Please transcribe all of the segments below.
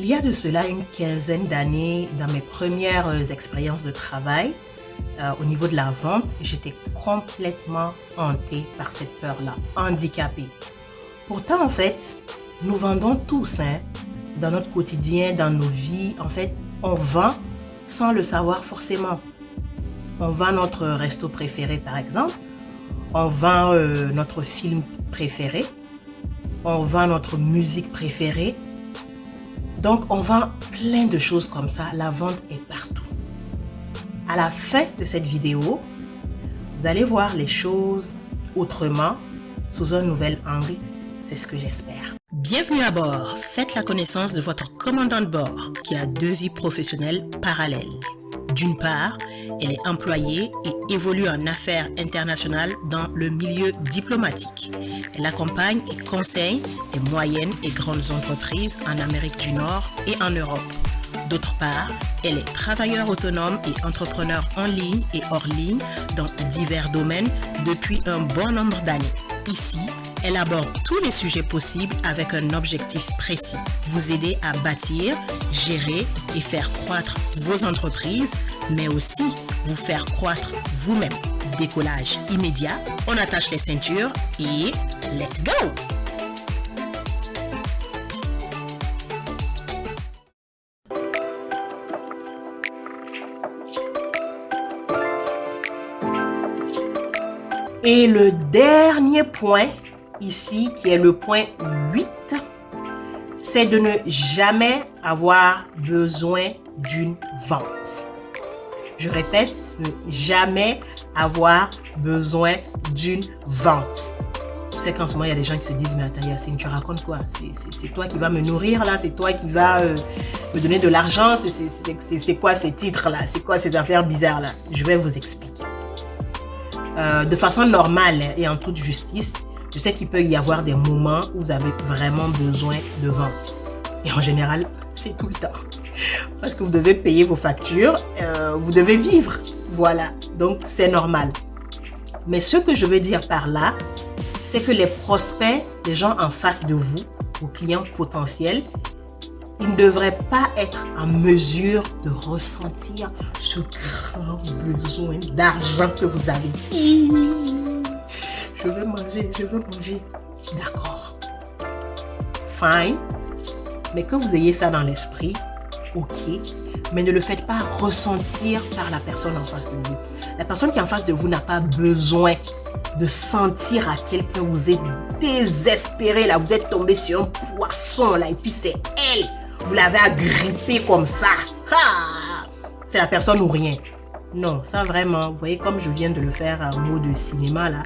Il y a de cela une quinzaine d'années, dans mes premières expériences de travail, au niveau de la vente, j'étais complètement hantée par cette peur-là, handicapée. Pourtant, en fait, nous vendons tous, dans notre quotidien, dans nos vies. En fait, on vend sans le savoir forcément. On vend notre resto préféré, par exemple. On vend notre film préféré. On vend notre musique préférée. Donc, on vend plein de choses comme ça. La vente est partout. À la fin de cette vidéo, vous allez voir les choses autrement, sous un nouvel angle. C'est ce que j'espère. Bienvenue à bord. Faites la connaissance de votre commandant de bord qui a 2 vies professionnelles parallèles. D'une part, elle est employée et évolue en affaires internationales dans le milieu diplomatique. Elle accompagne et conseille les moyennes et grandes entreprises en Amérique du Nord et en Europe. D'autre part, elle est travailleur autonome et entrepreneur en ligne et hors ligne dans divers domaines depuis un bon nombre d'années. Ici, elle aborde tous les sujets possibles avec un objectif précis. Vous aider à bâtir, gérer et faire croître vos entreprises, mais aussi vous faire croître vous-même. Décollage immédiat, on attache les ceintures et let's go! Et le dernier point ici, qui est le point 8, c'est de ne jamais avoir besoin d'une vente. Je répète, ne jamais avoir besoin d'une vente. Tu sais qu'en ce moment, il y a des gens qui se disent, mais attends Yacine, tu racontes quoi? C'est toi qui vas me nourrir là? C'est toi qui vas me donner de l'argent? C'est quoi ces titres là? C'est quoi ces affaires bizarres là? Je vais vous expliquer. De façon normale et en toute justice, je sais qu'il peut y avoir des moments où vous avez vraiment besoin de vente. Et en général, c'est tout le temps. Parce que vous devez payer vos factures, vous devez vivre. Voilà, donc c'est normal. Mais ce que je veux dire par là, c'est que les prospects, les gens en face de vous, vos clients potentiels, ils ne devraient pas être en mesure de ressentir ce grand besoin d'argent que vous avez. Je veux manger, je veux manger. D'accord. Fine. Mais que vous ayez ça dans l'esprit, ok. Mais ne le faites pas ressentir par la personne en face de vous. La personne qui est en face de vous n'a pas besoin de sentir à quel point vous êtes désespéré là. Vous êtes tombé sur un poisson là et puis c'est elle. Vous l'avez agrippé comme ça. C'est la personne ou rien. Non, ça vraiment, vous voyez comme je viens de le faire en mot de cinéma là.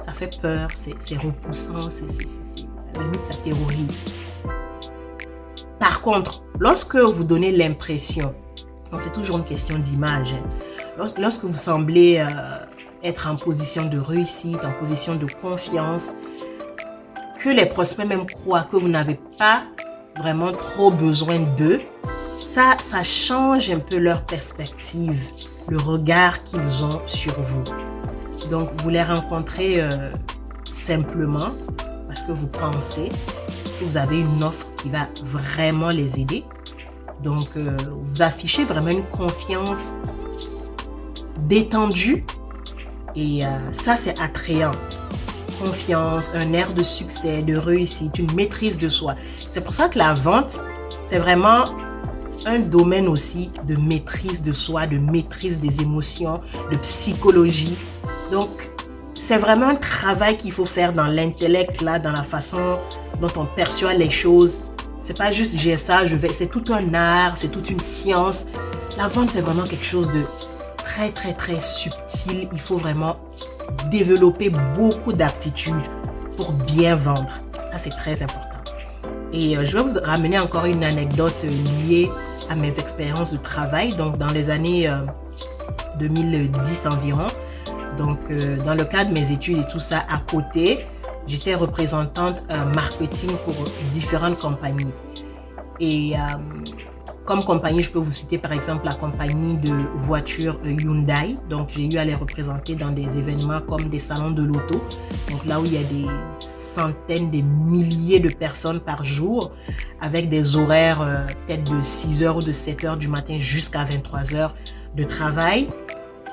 Ça fait peur, c'est repoussant, à la limite ça terrorise. Par contre, lorsque vous donnez l'impression, c'est toujours une question d'image, lorsque vous semblez être en position de réussite, en position de confiance, que les prospects même croient que vous n'avez pas vraiment trop besoin d'eux, ça change un peu leur perspective, le regard qu'ils ont sur vous. Donc, vous les rencontrez simplement parce que vous pensez que vous avez une offre qui va vraiment les aider. Donc, vous affichez vraiment une confiance détendue et ça, c'est attrayant. Confiance, un air de succès, de réussite, une maîtrise de soi. C'est pour ça que la vente, c'est vraiment un domaine aussi de maîtrise de soi, de maîtrise des émotions, de psychologie. Donc, c'est vraiment un travail qu'il faut faire dans l'intellect, là, dans la façon dont on perçoit les choses. C'est pas juste j'ai ça, c'est tout un art, c'est toute une science. La vente, c'est vraiment quelque chose de très, très, très subtil. Il faut vraiment développer beaucoup d'aptitudes pour bien vendre. Ça, c'est très important. Et je vais vous ramener encore une anecdote liée à mes expériences de travail. Donc, dans les années 2010 environ, donc dans le cadre de mes études et tout ça à côté, j'étais représentante marketing pour différentes compagnies. Et comme compagnie, je peux vous citer par exemple la compagnie de voitures Hyundai. Donc, j'ai eu à les représenter dans des événements comme des salons de l'auto. Donc, là où il y a des centaines, des milliers de personnes par jour avec des horaires peut-être de 6 heures ou de 7 heures du matin jusqu'à 23 heures de travail.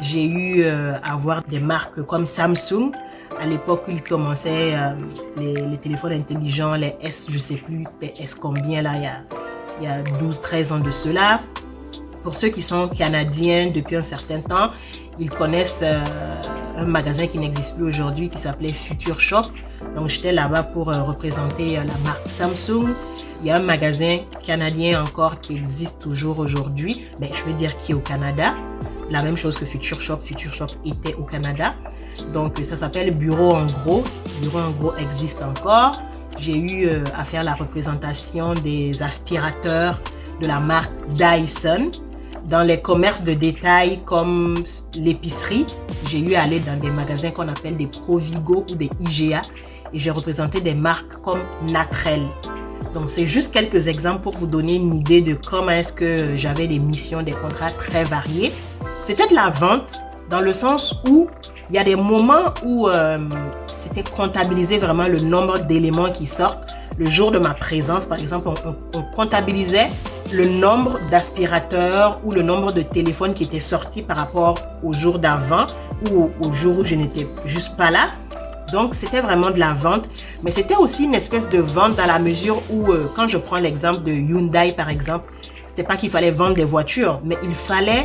J'ai eu à voir des marques comme Samsung. À l'époque, il commençait les téléphones intelligents, les S, je sais plus, c'était S combien là, il y a 12-13 ans de cela. Pour ceux qui sont canadiens depuis un certain temps, ils connaissent un magasin qui n'existe plus aujourd'hui qui s'appelait Future Shop. Donc j'étais là-bas pour représenter la marque Samsung. Il y a un magasin canadien encore qui existe toujours aujourd'hui, mais je veux dire qui est au Canada. La même chose que Future Shop. Future Shop était au Canada. Donc ça s'appelle Bureau en gros. Bureau en gros existe encore. J'ai eu à faire la représentation des aspirateurs de la marque Dyson. Dans les commerces de détail comme l'épicerie, j'ai eu à aller dans des magasins qu'on appelle des Provigo ou des IGA et j'ai représenté des marques comme Natrel. Donc c'est juste quelques exemples pour vous donner une idée de comment est-ce que j'avais des missions, des contrats très variés. C'était de la vente dans le sens où il y a des moments où c'était comptabilisé vraiment le nombre d'éléments qui sortent. Le jour de ma présence, par exemple, on comptabilisait le nombre d'aspirateurs ou le nombre de téléphones qui étaient sortis par rapport au jour d'avant ou au jour où je n'étais juste pas là. Donc, c'était vraiment de la vente. Mais c'était aussi une espèce de vente dans la mesure où, quand je prends l'exemple de Hyundai, par exemple, c'était pas qu'il fallait vendre des voitures, mais il fallait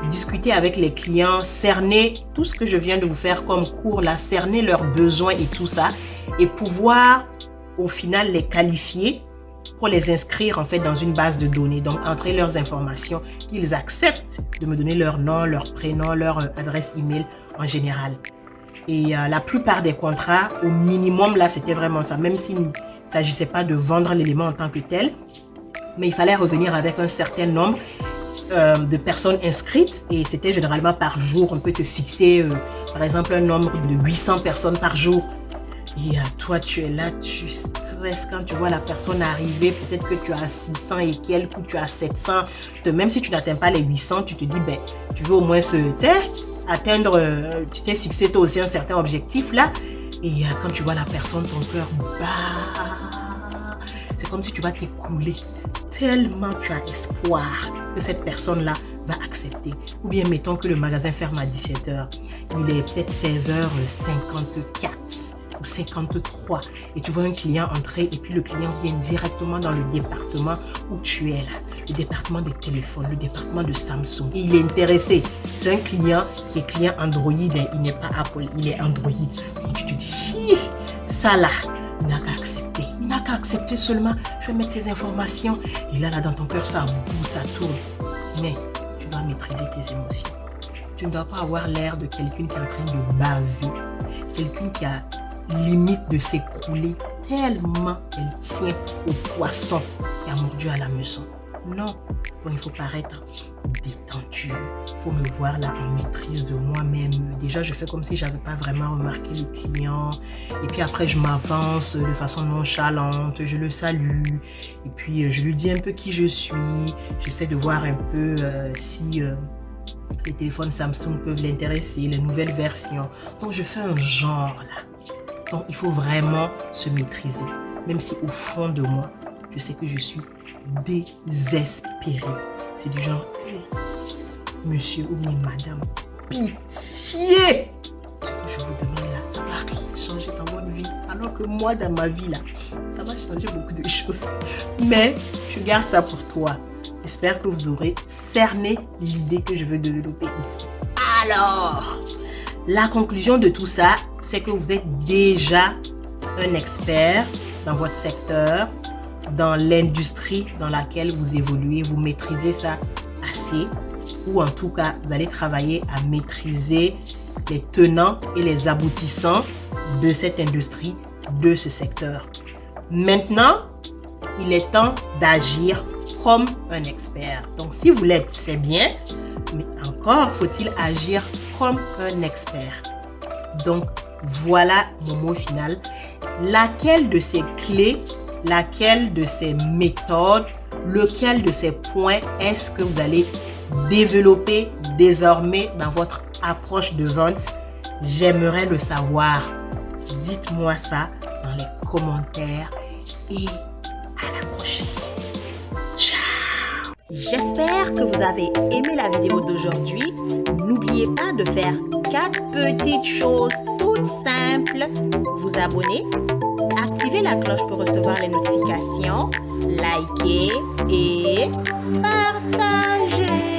discuter avec les clients, cerner tout ce que je viens de vous faire comme cours là, cerner leurs besoins et tout ça, et pouvoir au final les qualifier pour les inscrire en fait dans une base de données. Donc entrer leurs informations, qu'ils acceptent de me donner leur nom, leur prénom, leur adresse email en général. Et la plupart des contrats, au minimum là, c'était vraiment ça, même s'il ne s'agissait pas de vendre l'élément en tant que tel, mais il fallait revenir avec un certain nombre de personnes inscrites et c'était généralement par jour. On peut te fixer par exemple un nombre de 800 personnes par jour et toi tu es là, tu stresses quand tu vois la personne arriver, peut-être que tu as 600 et quelques ou tu as 700, même si tu n'atteins pas les 800, tu te dis ben tu veux au moins atteindre, tu t'es fixé toi aussi un certain objectif là et quand tu vois la personne, ton cœur bat, c'est comme si tu vas t'écouler tellement tu as espoir que cette personne-là va accepter. Ou bien mettons que le magasin ferme à 17h. Il est peut-être 16h54 ou 53 et tu vois un client entrer et puis le client vient directement dans le département où tu es là. Le département des téléphones, le département de Samsung. Et il est intéressé. C'est un client qui est client Android. Il n'est pas Apple, il est Android. Donc tu te dis, ça là, il n'a qu'à accepter. Il n'a qu'à accepter seulement. Je vais mettre ces informations. Et là, dans ton cœur, ça bouge, ça tourne. Mais tu dois maîtriser tes émotions. Tu ne dois pas avoir l'air de quelqu'un qui est en train de baver. Quelqu'un qui a limite de s'écrouler tellement elle tient au poisson qui a mordu à la meçon. Non, bon, il faut paraître détendu. Il faut me voir là en maîtrise de moi-même. Déjà, je fais comme si je n'avais pas vraiment remarqué le client. Et puis après, je m'avance de façon nonchalante. Je le salue. Et puis, je lui dis un peu qui je suis. J'essaie de voir un peu si les téléphones Samsung peuvent l'intéresser, les nouvelles versions. Donc, je fais un genre là. Donc, il faut vraiment se maîtriser. Même si au fond de moi, je sais que je suis désespéré. C'est du genre, hey, monsieur ou bien madame, pitié! Ce que je vous demande là, ça va rien changer dans votre vie. Alors que moi, dans ma vie là, ça va changer beaucoup de choses. Mais je garde ça pour toi. J'espère que vous aurez cerné l'idée que je veux développer ici. Alors, la conclusion de tout ça, c'est que vous êtes déjà un expert dans votre secteur, dans l'industrie dans laquelle vous évoluez, vous maîtrisez ça assez, ou en tout cas, vous allez travailler à maîtriser les tenants et les aboutissants de cette industrie, de ce secteur. Maintenant, il est temps d'agir comme un expert. Donc, si vous l'êtes, c'est bien, mais encore faut-il agir comme un expert. Donc, voilà mon mot final. Laquelle de ces clés, laquelle de ces méthodes, lequel de ces points est-ce que vous allez développer désormais dans votre approche de vente? J'aimerais le savoir. Dites-moi ça dans les commentaires et à la prochaine. Ciao! J'espère que vous avez aimé la vidéo d'aujourd'hui. N'oubliez pas de faire 4 petites choses toutes simples. Vous abonner, activer la cloche pour recevoir les notifications, liker et partager.